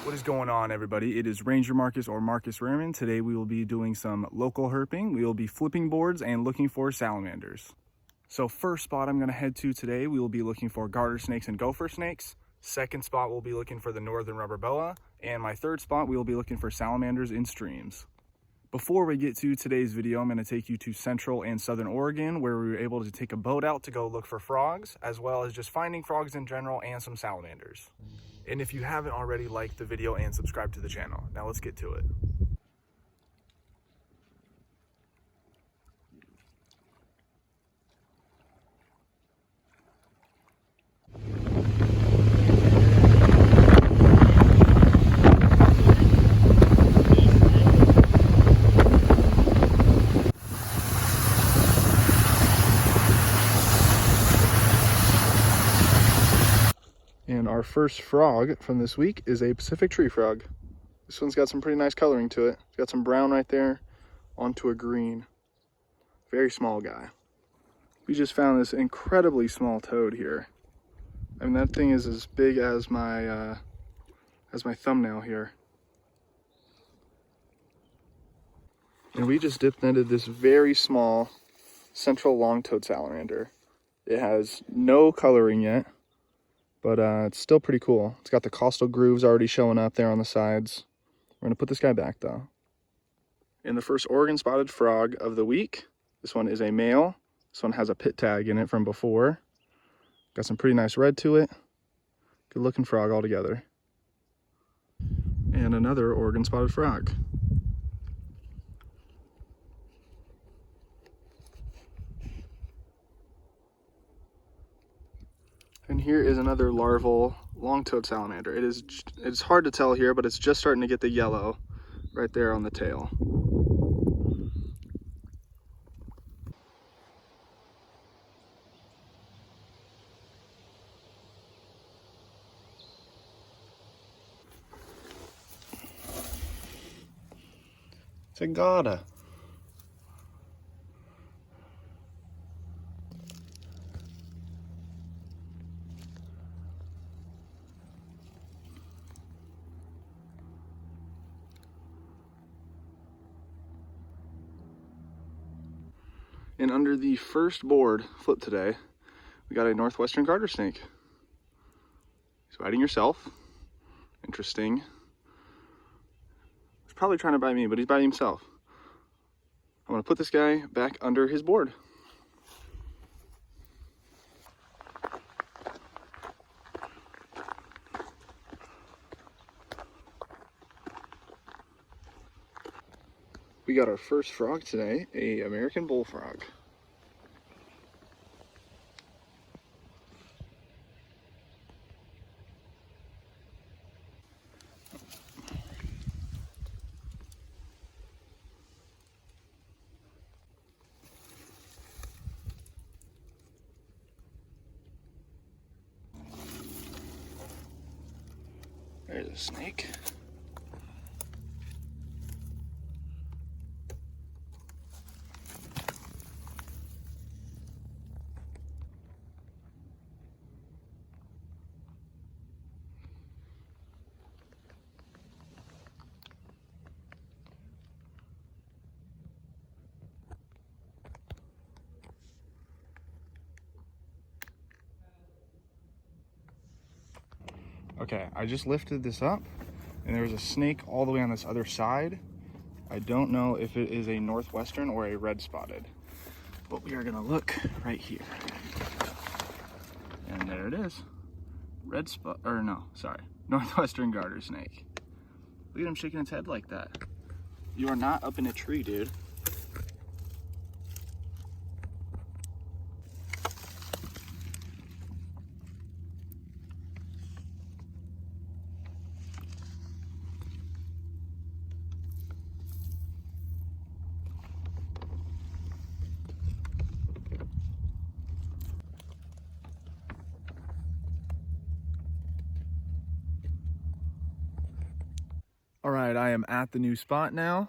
What is going on, everybody? It is Ranger Marcus or Marcus Raymond. Today we will be doing some local herping. We will be flipping boards and looking for salamanders. So first spot I'm going to head to today, we will be looking for garter snakes and gopher snakes. Second spot we'll be looking for the northern rubber boa. And my third spot we will be looking for salamanders in streams. Before we get to today's video, I'm going to take you to central and southern Oregon, where we were able to take a boat out to go look for frogs, as well as just finding frogs in general and some salamanders. And if you haven't already, like the video and subscribe to the channel. Now let's get to it. And our first frog from this week is a Pacific tree frog. This one's got some pretty nice coloring to it. It's got some brown right there onto a green. Very small guy. We just found this incredibly small toad here. I mean, that thing is as big as my thumbnail here. And we just dip netted this very small central long-toed salamander. It has no coloring yet, but it's still pretty cool. It's got the costal grooves already showing up there on the sides. We're gonna put this guy back though. And the first Oregon spotted frog of the week. This one is a male. This one has a pit tag in it from before. Got some pretty nice red to it. Good looking frog altogether. And another Oregon spotted frog. And here is another larval long-toed salamander. It's hard to tell here, but it's just starting to get the yellow right there on the tail. It's a garter. And under the first board flip today, we got a northwestern garter snake. He's biting yourself. Interesting. He's probably trying to bite me, but he's biting himself. I'm gonna put this guy back under his board. We got our first frog today, a American bullfrog. There's a snake. Okay, I just lifted this up and there was a snake all the way on this other side. I don't know if it is a northwestern or a red spotted, but we are gonna look right here. And there it is. Northwestern garter snake. Look at him shaking his head like that. You are not up in a tree, dude. All right, I am at the new spot now,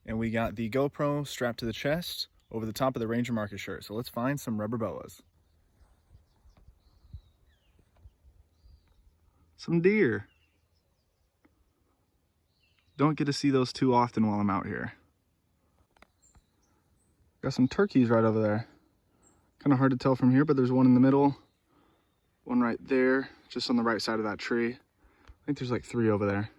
and we got the GoPro strapped to the chest over the top of the RangerMarcus shirt. So let's find some rubber boas. Some deer. Don't get to see those too often while I'm out here. Got some turkeys right over there. Kind of hard to tell from here, but there's one in the middle, one right there, just on the right side of that tree. I think there's like 3 over there.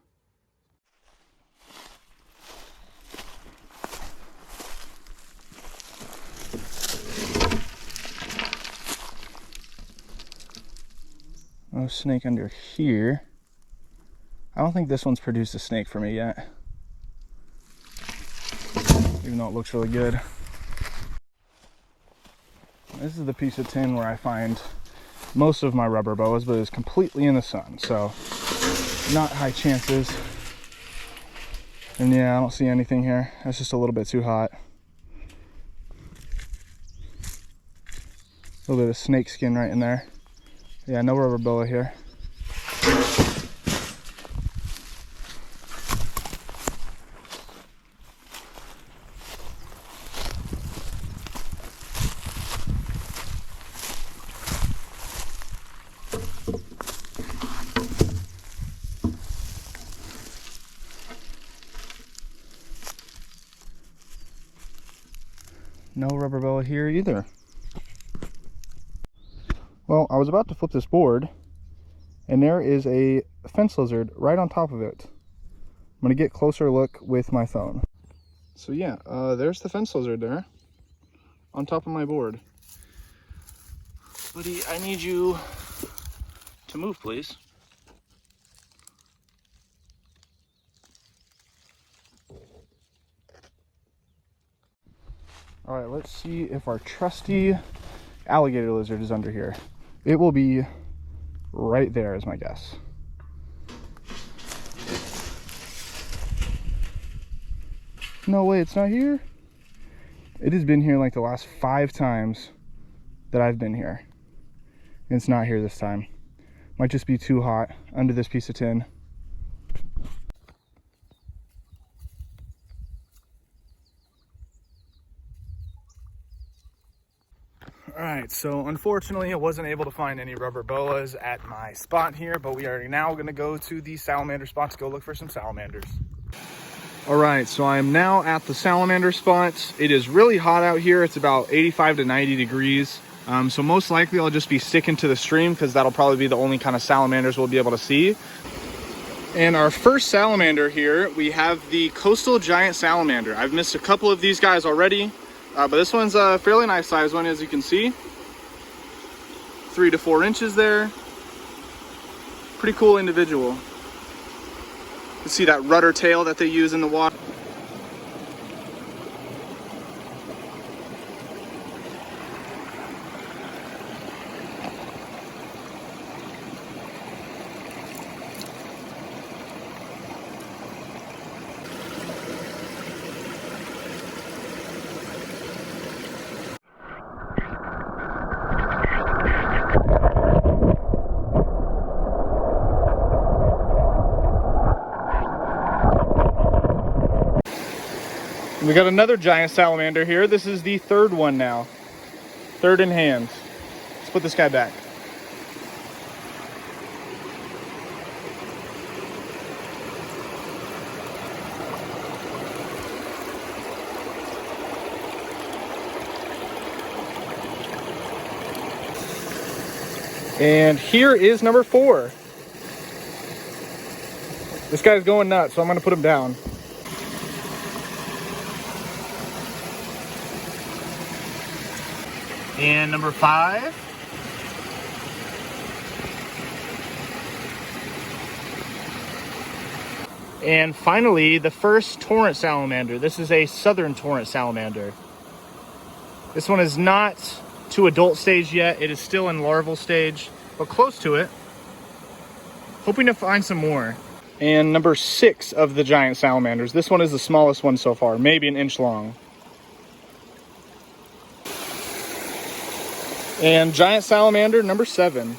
No snake under here. I don't think this one's produced a snake for me yet, even though it looks really good. This is the piece of tin where I find most of my rubber boas, but it's completely in the sun, so not high chances. And yeah, I don't see anything here. That's just a little bit too hot. A little bit of snake skin right in there. Yeah, no rubber boa here. No rubber boa here either. Well, I was about to flip this board, and there is a fence lizard right on top of it. I'm gonna get a closer look with my phone. So yeah, there's the fence lizard there on top of my board. Buddy, I need you to move, please. All right, let's see if our trusty alligator lizard is under here. It will be right there is my guess. No way, it's not here. It has been here like the last 5 times that I've been here. And it's not here this time. Might just be too hot under this piece of tin. Alright, so unfortunately I wasn't able to find any rubber boas at my spot here, but we are now going to go to the salamander spot to go look for some salamanders. Alright, so I am now at the salamander spot. It is really hot out here. It's about 85 to 90 degrees. So most likely I'll just be sticking to the stream because that'll probably be the only kind of salamanders we'll be able to see. And our first salamander here, we have the coastal giant salamander. I've missed a couple of these guys already. But this one's a fairly nice size one, as you can see. 3 to 4 inches there. Pretty cool individual. You see that rudder tail that they use in the water. We got another giant salamander here. This is the 3rd one now. 3rd in hand. Let's put this guy back. And here is number 4. This guy's going nuts, so I'm gonna put him down. And number 5. And finally, the first torrent salamander. This is a southern torrent salamander. This one is not to adult stage yet. It is still in larval stage, but close to it. Hoping to find some more. And number 6 of the giant salamanders. This one is the smallest one so far, maybe an inch long. And giant salamander number 7.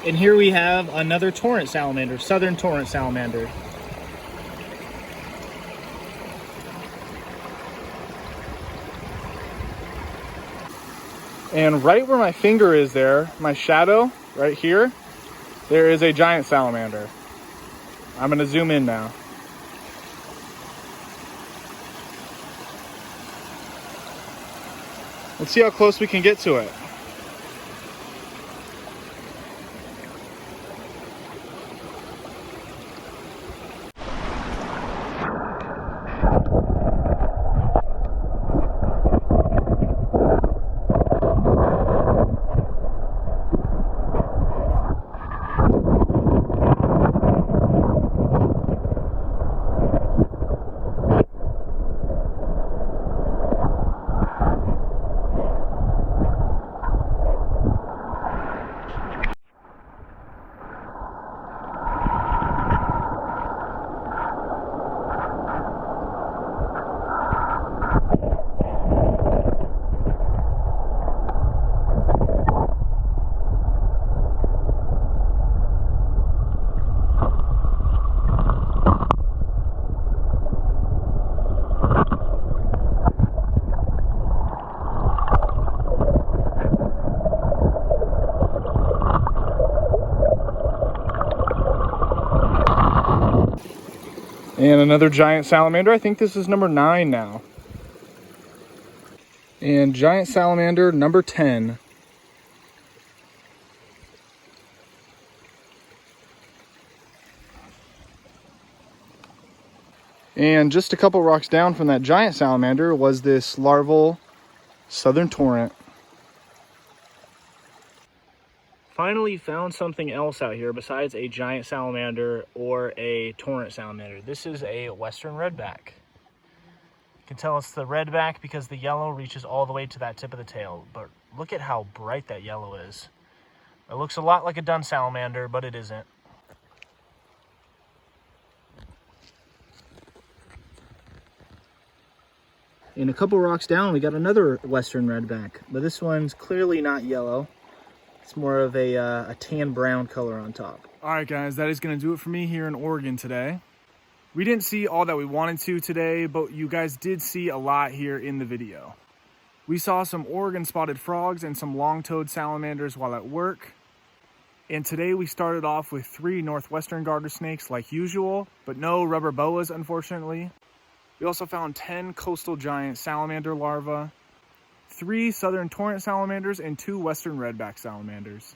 And here we have another torrent salamander, southern torrent salamander. And right where my finger is there, my shadow right here, there is a giant salamander. I'm gonna zoom in now. Let's see how close we can get to it. And another giant salamander. I think this is number 9 now. And giant salamander number 10. And just a couple rocks down from that giant salamander was this larval southern torrent. Finally found something else out here besides a giant salamander or a torrent salamander. This is a western redback. You can tell it's the redback because the yellow reaches all the way to that tip of the tail, but look at how bright that yellow is. It looks a lot like a dun salamander, but it isn't. And a couple rocks down, we got another western redback, but this one's clearly not yellow. It's more of a tan brown color on top. All right, guys, that is going to do it for me here in Oregon today. We didn't see all that we wanted to today, but you guys did see a lot here in the video. We saw some Oregon spotted frogs and some long-toed salamanders while at work. And today we started off with 3 northwestern garter snakes like usual, but no rubber boas, unfortunately. We also found 10 coastal giant salamander larvae, 3 southern torrent salamanders, and 2 western redback salamanders.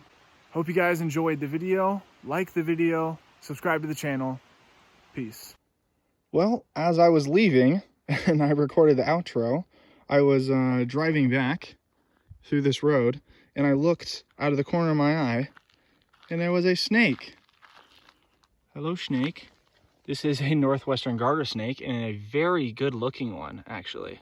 Hope you guys enjoyed the video. Like the video, subscribe to the channel. Peace. Well, as I was leaving and I recorded the outro, I was driving back through this road and I looked out of the corner of my eye and there was a snake. Hello, snake. This is a northwestern garter snake and a very good looking one, actually.